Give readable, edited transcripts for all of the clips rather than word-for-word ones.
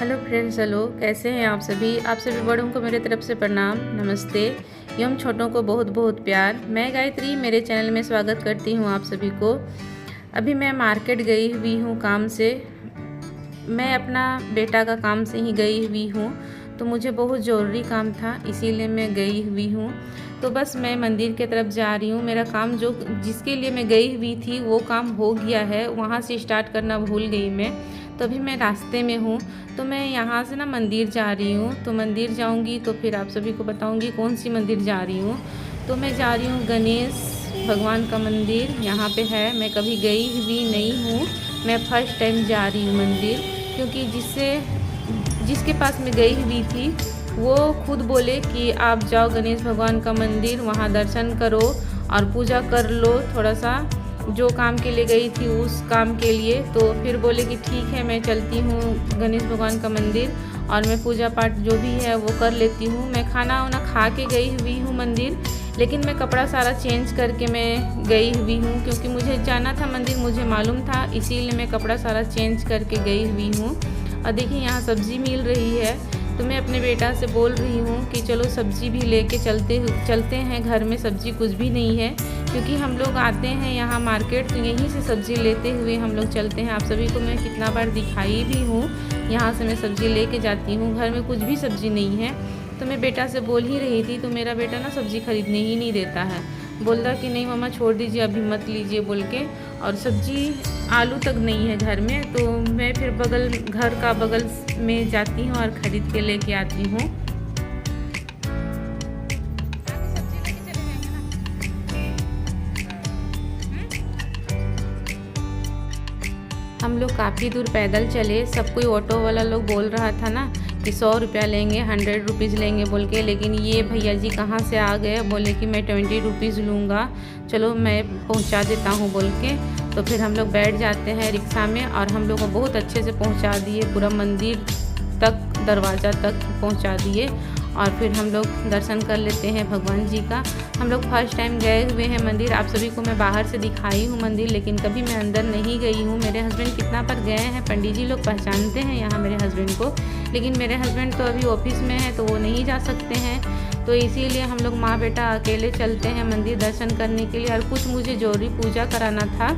Hello friends, hello, कैसे हैं आप सभी बड़ों को मेरे तरफ से प्रणाम, नमस्ते एवं छोटों को बहुत बहुत प्यार। मैं गायत्री मेरे चैनल में स्वागत करती हूं आप सभी को। अभी मैं मार्केट गई हुई हूं काम से। मैं अपना बेटा का काम से ही गई हुई हूं, तो मुझे बहुत ज़रूरी काम था, इसीलिए मैं गई हुई हूं। तो बस मैं मंदिर के तरफ जा रही हूं। मेरा काम जो जिसके लिए मैं गई हुई थी वो काम हो गया है, वहां से स्टार्ट करना भूल गई मैं। तो अभी मैं रास्ते में हूँ, तो मैं यहाँ से ना मंदिर जा रही हूँ। तो मंदिर जाऊँगी तो फिर आप सभी को बताऊँगी कौन सी मंदिर जा रही हूँ। तो मैं जा रही हूँ गणेश भगवान का मंदिर, यहाँ पे है। मैं कभी गई हुई नहीं हूँ, मैं फर्स्ट टाइम जा रही हूँ मंदिर। क्योंकि जिसके पास मैं गई हुई थी वो खुद बोले कि आप जाओ गणेश भगवान का मंदिर, वहाँ दर्शन करो और पूजा कर लो थोड़ा सा, जो काम के लिए गई थी उस काम के लिए। तो फिर बोले कि ठीक है, मैं चलती हूँ गणेश भगवान का मंदिर और मैं पूजा पाठ जो भी है वो कर लेती हूँ। मैं खाना वाना खा के गई हुई हूँ मंदिर, लेकिन मैं कपड़ा सारा चेंज करके मैं गई हुई हूँ, क्योंकि मुझे जाना था मंदिर, मुझे मालूम था, इसीलिए मैं कपड़ा सारा चेंज करके गई हुई हूँ। और देखिए यहाँ सब्ज़ी मिल रही है, तो मैं अपने बेटा से बोल रही हूँ कि चलो सब्ज़ी भी लेके चलते हैं। घर में सब्ज़ी कुछ भी नहीं है, क्योंकि हम लोग आते हैं यहाँ मार्केट तो यहीं से सब्ज़ी लेते हुए हम लोग चलते हैं। आप सभी को मैं कितना बार दिखाई भी हूँ, यहाँ से मैं सब्ज़ी लेके जाती हूँ। घर में कुछ भी सब्ज़ी नहीं है, तो मैं बेटा से बोल ही रही थी, तो मेरा बेटा ना सब्ज़ी खरीदने ही नहीं देता है। बोलता कि नहीं मम्मा छोड़ दीजिए, अभी मत लीजिए बोल के। और सब्ज़ी आलू तक नहीं है घर में, तो मैं फिर घर का बगल में जाती हूँ और ख़रीद के लेके आती हूँ। हम लोग काफ़ी दूर पैदल चले। सब कोई ऑटो वाला लोग बोल रहा था ना कि 100 रुपया लेंगे, 100 रुपीज़ लेंगे बोल के, लेकिन ये भैया जी कहाँ से आ गए, बोले कि मैं 20 रुपीज़ लूँगा, चलो मैं पहुँचा देता हूँ बोल के। तो फिर हम लोग बैठ जाते हैं रिक्शा में और हम लोग को बहुत अच्छे से पहुँचा दिए, पूरा मंदिर तक, दरवाज़ा तक पहुँचा दिए। और फिर हम लोग दर्शन कर लेते हैं भगवान जी का। हम लोग फर्स्ट टाइम गए हुए हैं मंदिर। आप सभी को मैं बाहर से दिखाई हूँ मंदिर, लेकिन कभी मैं अंदर नहीं गई हूँ। मेरे हस्बैंड कितना बार गए हैं, पंडित जी लोग पहचानते हैं यहाँ मेरे हस्बैंड को, लेकिन मेरे हस्बैंड तो अभी ऑफिस में है तो वो नहीं जा सकते हैं। तो इसीलिए हम लोग माँ बेटा अकेले चलते हैं मंदिर दर्शन करने के लिए। और कुछ मुझे जरूरी पूजा कराना था,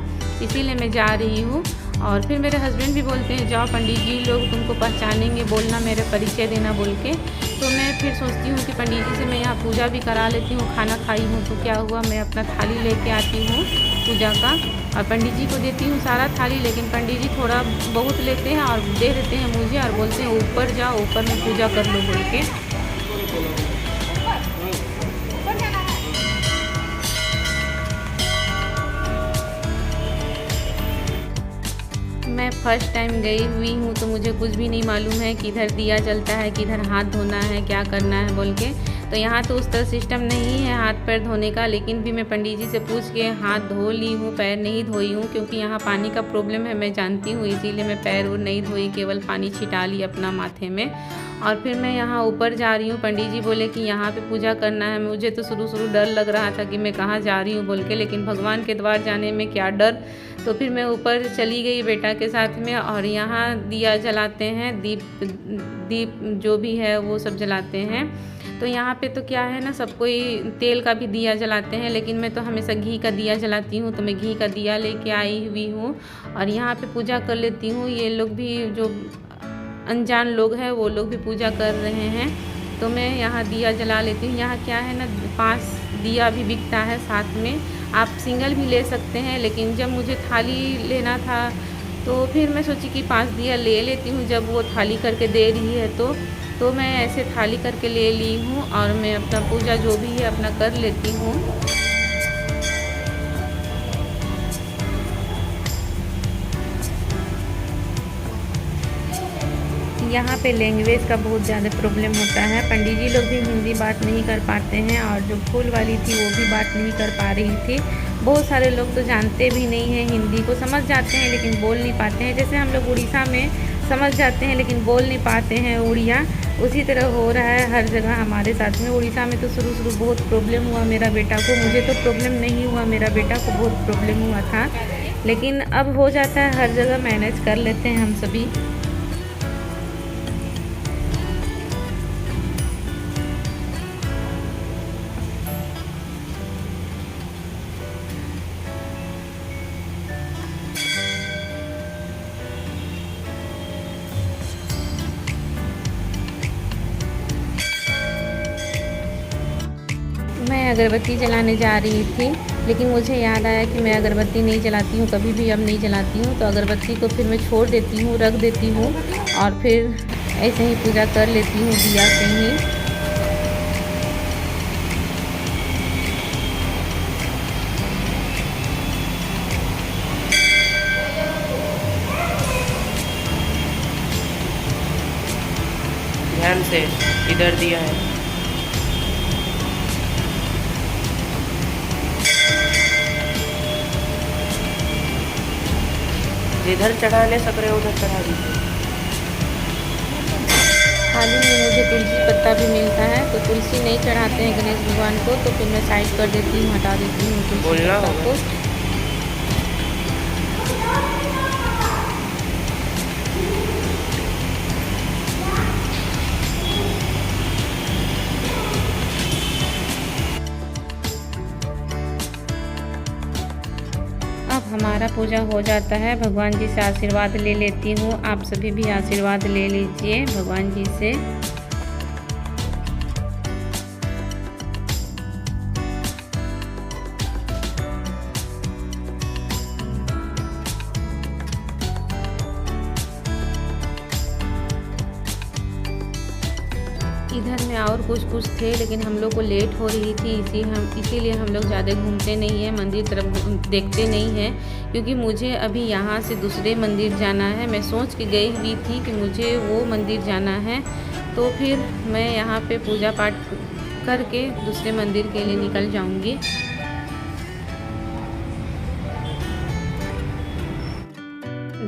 इसीलिए मैं जा रही हूँ। और फिर मेरे हस्बैंड भी बोलते हैं जाओ, पंडित जी लोग तुमको पहचानेंगे, बोलना, मेरा परिचय देना बोल के। तो मैं फिर सोचती हूँ कि पंडित जी से मैं यहाँ पूजा भी करा लेती हूँ। खाना खाई हूँ तो क्या हुआ, मैं अपना थाली लेके आती हूँ पूजा का और पंडित जी को देती हूँ सारा थाली। लेकिन पंडित जी थोड़ा बहुत लेते हैं और दे देते हैं मुझे और बोलते हैं ऊपर जाओ, ऊपर में पूजा कर लो बोल के। मैं फ़र्स्ट टाइम गई हुई हूँ, तो मुझे कुछ भी नहीं मालूम है कि इधर दिया जलता है, कि इधर हाथ धोना है, क्या करना है बोल के। तो यहाँ तो उस तरह सिस्टम नहीं है हाथ पैर धोने का, लेकिन भी मैं पंडित जी से पूछ के हाथ धो ली हूँ, पैर नहीं धोई हूँ, क्योंकि यहाँ पानी का प्रॉब्लम है, मैं जानती हूँ, इसीलिए मैं पैर और नहीं धोई, केवल पानी छिटा ली अपना माथे में। और फिर मैं यहाँ ऊपर जा रही हूँ। पंडित जी बोले कि यहाँ पे पूजा करना है। मुझे तो शुरू डर लग रहा था कि मैं कहाँ जा रही हूँ बोल के, लेकिन भगवान के द्वार जाने में क्या डर। तो फिर मैं ऊपर चली गई बेटा के साथ में, और यहाँ दिया जलाते हैं, दीप जो भी है वो सब जलाते हैं। तो यहाँ पे तो क्या है ना, सब कोई तेल का भी दिया जलाते हैं, लेकिन मैं तो हमेशा घी का दिया जलाती हूँ, तो मैं घी का दिया लेके आई हुई हूँ और यहाँ पे पूजा कर लेती हूँ। ये लोग भी जो अनजान लोग हैं वो लोग भी पूजा कर रहे हैं, तो मैं यहाँ दिया जला लेती हूँ। यहाँ क्या है ना, 5 दिया भी बिकता है साथ में, आप सिंगल भी ले सकते हैं, लेकिन जब मुझे थाली लेना था तो फिर मैं सोची कि 5 दिया ले लेती हूँ, जब वो थाली करके दे रही है तो मैं ऐसे थाली करके ले ली हूँ और मैं अपना पूजा जो भी है अपना कर लेती हूँ। यहाँ पे लैंग्वेज का बहुत ज़्यादा प्रॉब्लम होता है। पंडित जी लोग भी हिंदी बात नहीं कर पाते हैं और जो फूल वाली थी वो भी बात नहीं कर पा रही थी। बहुत सारे लोग तो जानते भी नहीं हैं हिंदी को, समझ जाते हैं लेकिन बोल नहीं पाते हैं। जैसे हम लोग उड़ीसा में समझ जाते हैं लेकिन बोल नहीं पाते हैं उड़िया, उसी तरह हो रहा है हर जगह हमारे साथ में। उड़ीसा में तो शुरू बहुत प्रॉब्लम हुआ मेरा बेटा को, मुझे तो प्रॉब्लम नहीं हुआ, मेरा बेटा को बहुत प्रॉब्लम हुआ था, लेकिन अब हो जाता है, हर जगह मैनेज कर लेते हैं हम सभी। अगरबत्ती जलाने जा रही थी, लेकिन मुझे याद आया कि मैं अगरबत्ती नहीं जलाती हूँ, कभी भी अब नहीं जलाती हूँ। तो अगरबत्ती को फिर मैं छोड़ देती हूँ, रख देती हूँ और फिर ऐसे ही पूजा कर लेती हूँ दिया से ही। ध्यान से इधर दिया है। जिधर चढ़ाने सक रहे उधर चढ़ा दीजिए। थाली में मुझे तुलसी पत्ता भी मिलता है, तो तुलसी नहीं चढ़ाते हैं गणेश भगवान को, तो फिर मैं साइड कर देती हूँ, हटा देती हूँ तुलसी पत्ता को। अब हमारा पूजा हो जाता है, भगवान जी से आशीर्वाद ले लेती हूँ। आप सभी भी आशीर्वाद ले लीजिए भगवान जी से। इधर में और कुछ थे, लेकिन हम लोग को लेट हो रही थी, इसीलिए हम लोग ज़्यादा घूमते नहीं हैं, मंदिर तरफ देखते नहीं हैं, क्योंकि मुझे अभी यहाँ से दूसरे मंदिर जाना है। मैं सोच के गई हुई थी कि मुझे वो मंदिर जाना है, तो फिर मैं यहाँ पे पूजा पाठ करके दूसरे मंदिर के लिए निकल जाऊँगी।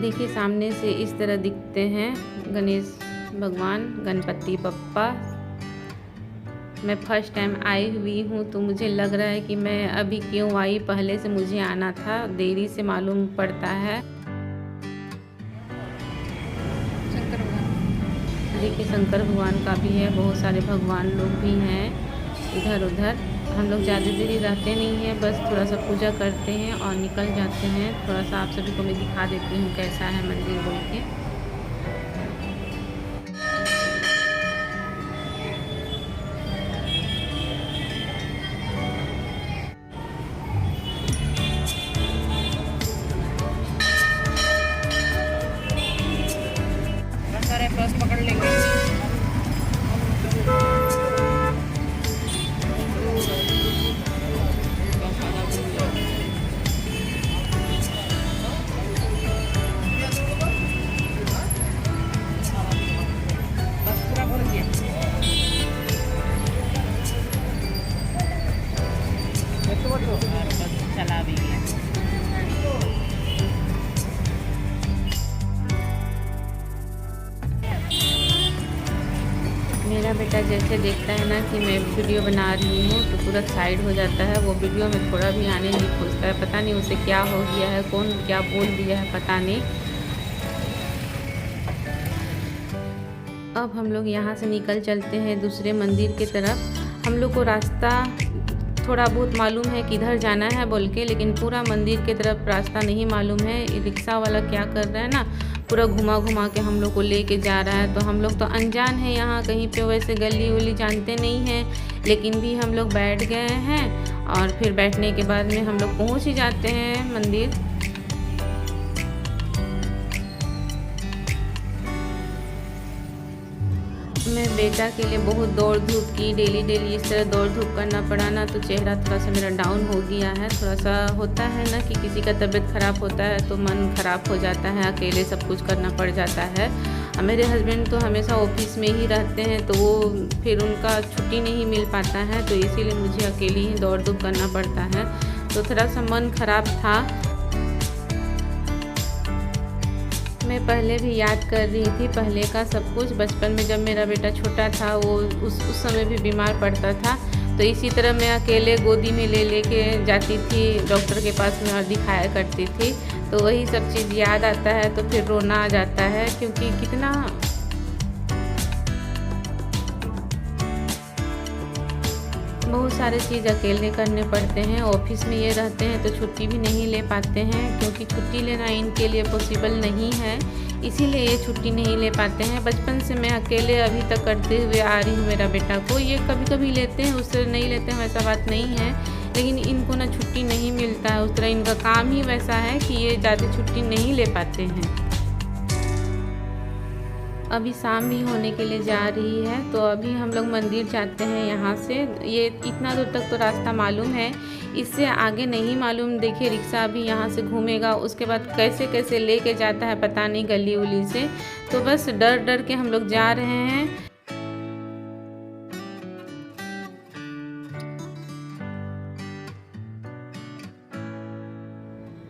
देखिए सामने से इस तरह दिखते हैं गणेश भगवान, गणपति बप्पा। मैं फर्स्ट टाइम आई हुई हूँ, तो मुझे लग रहा है कि मैं अभी क्यों आई, पहले से मुझे आना था, देरी से मालूम पड़ता है। देखिए शंकर भगवान का भी है, बहुत सारे भगवान लोग भी हैं इधर उधर। हम लोग ज़्यादा देरी रहते नहीं हैं, बस थोड़ा सा पूजा करते हैं और निकल जाते हैं। थोड़ा सा आप सभी को मैं दिखा देती हूँ कैसा है मंदिर बोल के। बस पकड़ लेंगे। चला भी गया। मेरा बेटा जैसे देखता है ना कि मैं वीडियो बना रही हूँ, तो तुरंत साइड हो जाता है, वो वीडियो में थोड़ा भी आने नहीं खोजता है। पता नहीं उसे क्या हो गया है, कौन क्या बोल दिया है पता नहीं। अब हम लोग यहाँ से निकल चलते हैं दूसरे मंदिर की तरफ। हम लोग को रास्ता थोड़ा बहुत मालूम है किधर जाना है बोल के, लेकिन पूरा मंदिर की तरफ रास्ता नहीं मालूम है। रिक्शा वाला क्या कर रहा है ना, पूरा घुमा घुमा के हम लोग को लेके जा रहा है। तो हम लोग तो अनजान है, यहाँ कहीं पे वैसे गली उली जानते नहीं हैं, लेकिन भी हम लोग बैठ गए हैं और फिर बैठने के बाद में हम लोग पहुँच ही जाते हैं मंदिर। मैं बेटा के लिए बहुत दौड़ धूप की, डेली इस तरह दौड़ धूप करना पड़ा ना, तो चेहरा थोड़ा सा मेरा डाउन हो गया है। थोड़ा सा होता है ना कि किसी का तबीयत ख़राब होता है तो मन ख़राब हो जाता है, अकेले सब कुछ करना पड़ जाता है। मेरे हस्बैंड तो हमेशा ऑफिस में ही रहते हैं, तो वो फिर उनका छुट्टी नहीं मिल पाता है, तो इसीलिए मुझे अकेले ही दौड़ धूप करना पड़ता है। तो थोड़ा सा मन ख़राब था। मैं पहले भी याद कर रही थी पहले का सब कुछ। बचपन में जब मेरा बेटा छोटा था, वो उस समय भी बीमार पड़ता था, तो इसी तरह मैं अकेले गोदी में ले के जाती थी डॉक्टर के पास में और दिखाया करती थी। तो वही सब चीज़ याद आता है तो फिर रोना आ जाता है, क्योंकि कितना बहुत सारे चीज़ अकेले करने पड़ते हैं। ऑफिस में ये रहते हैं तो छुट्टी भी नहीं ले पाते हैं, क्योंकि छुट्टी लेना इनके लिए पॉसिबल नहीं है। इसीलिए ये छुट्टी नहीं ले पाते हैं। बचपन से मैं अकेले अभी तक करते हुए आ रही हूँ मेरा बेटा को। ये कभी कभी लेते हैं, उससे नहीं लेते हैं वैसा बात नहीं है, लेकिन इनको ना छुट्टी नहीं मिलता है उस तरह। इनका काम ही वैसा है कि ये ज़्यादा छुट्टी नहीं ले पाते हैं। अभी शाम भी होने के लिए जा रही है, तो अभी हम लोग मंदिर जाते हैं यहाँ से। ये इतना दूर तक तो रास्ता मालूम है, इससे आगे नहीं मालूम। देखिए रिक्शा अभी यहाँ से घूमेगा, उसके बाद कैसे कैसे लेके जाता है पता नहीं, गली उली से। तो बस डर डर के हम लोग जा रहे हैं।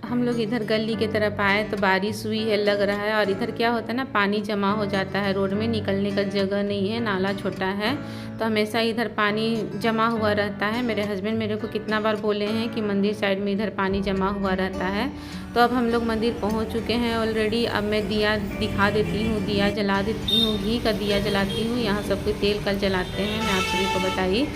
हम लोग इधर गली की तरफ आए तो बारिश हुई है लग रहा है, और इधर क्या होता है ना, पानी जमा हो जाता है, रोड में निकलने का जगह नहीं है, नाला छोटा है, तो हमेशा इधर पानी जमा हुआ रहता है। मेरे हस्बैंड मेरे को कितना बार बोले हैं कि मंदिर साइड में इधर पानी जमा हुआ रहता है। तो अब हम लोग मंदिर पहुंच चुके हैं ऑलरेडी। अब मैं दिया दिखा देती हूँ, दिया जला देती हूँ, घी का दिया जलाती हूँ। यहाँ सब कोई तेल का जलाते हैं, मैं आप सभी को बताई।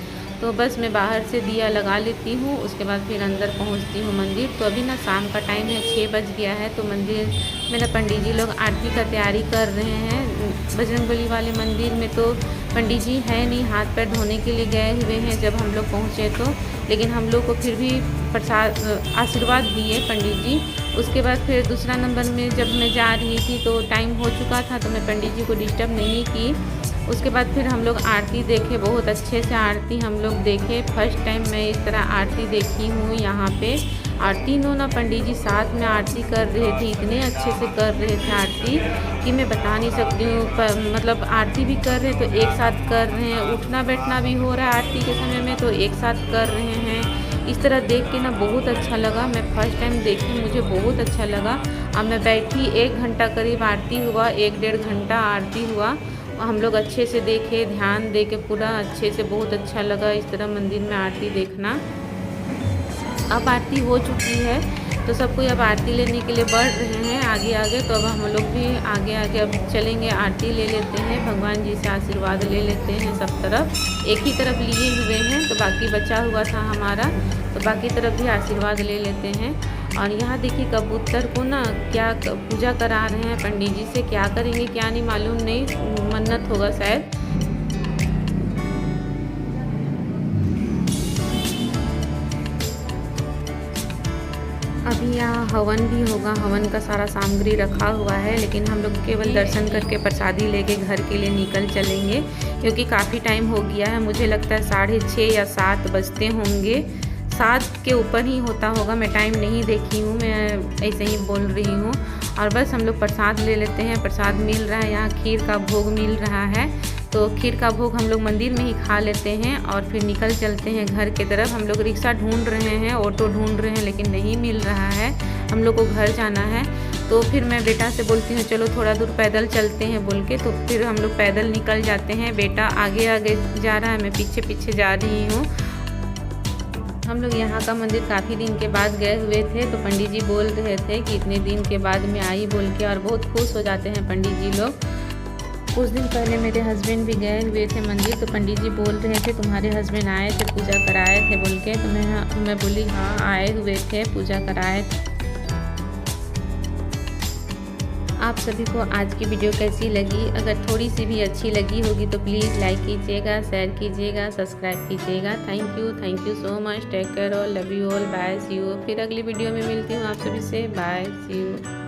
तो बस मैं बाहर से दिया लगा लेती हूँ, उसके बाद फिर अंदर पहुँचती हूँ मंदिर। तो अभी ना शाम का टाइम है, 6 बज गया है। तो मंदिर मेरा पंडित जी लोग आरती का तैयारी कर रहे हैं। बजरंगबली वाले मंदिर में तो पंडित जी है नहीं, हाथ पैर धोने के लिए गए हुए हैं जब हम लोग पहुँचे तो। लेकिन हम लोग को फिर भी प्रसाद आशीर्वाद दिए पंडित जी। उसके बाद फिर दूसरा नंबर में जब मैं जा रही थी तो टाइम हो चुका था, तो मैं पंडित जी को डिस्टर्ब नहीं की। उसके बाद फिर हम लोग आरती देखे, बहुत अच्छे से आरती हम लोग देखे। फर्स्ट टाइम मैं इस तरह आरती देखी हूँ यहाँ पे। और तीनों ना पंडित जी साथ में आरती कर रहे थे, इतने अच्छे से कर रहे थे आरती कि मैं बता नहीं सकती हूँ। मतलब आरती भी कर रहे तो एक साथ कर रहे हैं, उठना बैठना भी हो रहा है आरती के समय में तो एक साथ कर रहे हैं। इस तरह देख के ना बहुत अच्छा लगा। मैं फर्स्ट टाइम देखी, मुझे बहुत अच्छा लगा। अब मैं बैठी 1 घंटा करीब आरती हुआ, 1-1.5 घंटा आरती हुआ। हम लोग अच्छे से देखे, ध्यान दे के पूरा अच्छे से, बहुत अच्छा लगा इस तरह मंदिर में आरती देखना। अब आरती हो चुकी है तो सब कोई अब आरती लेने के लिए बढ़ रहे हैं आगे आगे। तो अब हम लोग भी आगे आगे अब चलेंगे, आरती ले लेते हैं, भगवान जी से आशीर्वाद ले लेते हैं। सब तरफ एक ही तरफ लिए हुए हैं, तो बाकी बचा हुआ था हमारा, तो बाकी तरफ भी आशीर्वाद ले लेते हैं। और यहाँ देखिए कबूतर को ना क्या पूजा करा रहे हैं पंडित जी से। क्या करेंगे क्या नहीं मालूम नहीं, मन्नत होगा शायद। अभी यहाँ हवन भी होगा, हवन का सारा सामग्री रखा हुआ है, लेकिन हम लोग केवल दर्शन करके प्रसादी लेके घर के लिए निकल चलेंगे, क्योंकि काफ़ी टाइम हो गया है। मुझे लगता है 6:30 या 7 बजते होंगे, 7 के ऊपर ही होता होगा। मैं टाइम नहीं देखी हूँ, मैं ऐसे ही बोल रही हूँ। और बस हम लोग प्रसाद ले लेते हैं। प्रसाद मिल रहा है यहाँ, खीर का भोग मिल रहा है, तो खीर का भोग हम लोग मंदिर में ही खा लेते हैं और फिर निकल चलते हैं घर की तरफ। हम लोग रिक्शा ढूंढ रहे हैं, ऑटो ढूंढ रहे हैं, लेकिन नहीं मिल रहा है। हम लोग को घर जाना है, तो फिर मैं बेटा से बोलती हूँ चलो थोड़ा दूर पैदल चलते हैं बोल के। तो फिर हम लोग पैदल निकल जाते हैं। बेटा आगे आगे जा रहा है, मैं पीछे पीछे जा रही हूँ। हम लोग यहाँ का मंदिर काफ़ी दिन के बाद गए हुए थे, तो पंडित जी बोल रहे थे कि इतने दिन के बाद में आई बोल के, और बहुत खुश हो जाते हैं पंडित जी लोग। कुछ दिन पहले मेरे हस्बैंड भी गए हुए थे मंदिर, तो पंडित जी बोल रहे थे तुम्हारे हस्बैंड आए थे, पूजा कराए थे बोल के। तो मैं बोली हाँ आए हुए थे, पूजा कराए थे। आप सभी को आज की वीडियो कैसी लगी? अगर थोड़ी सी भी अच्छी लगी होगी तो प्लीज़ लाइक कीजिएगा, शेयर कीजिएगा, सब्सक्राइब कीजिएगा। Thank you so much. Take care और love you all. Bye, see you. फिर अगली वीडियो में मिलती हूँ आप सभी से। Bye, see you.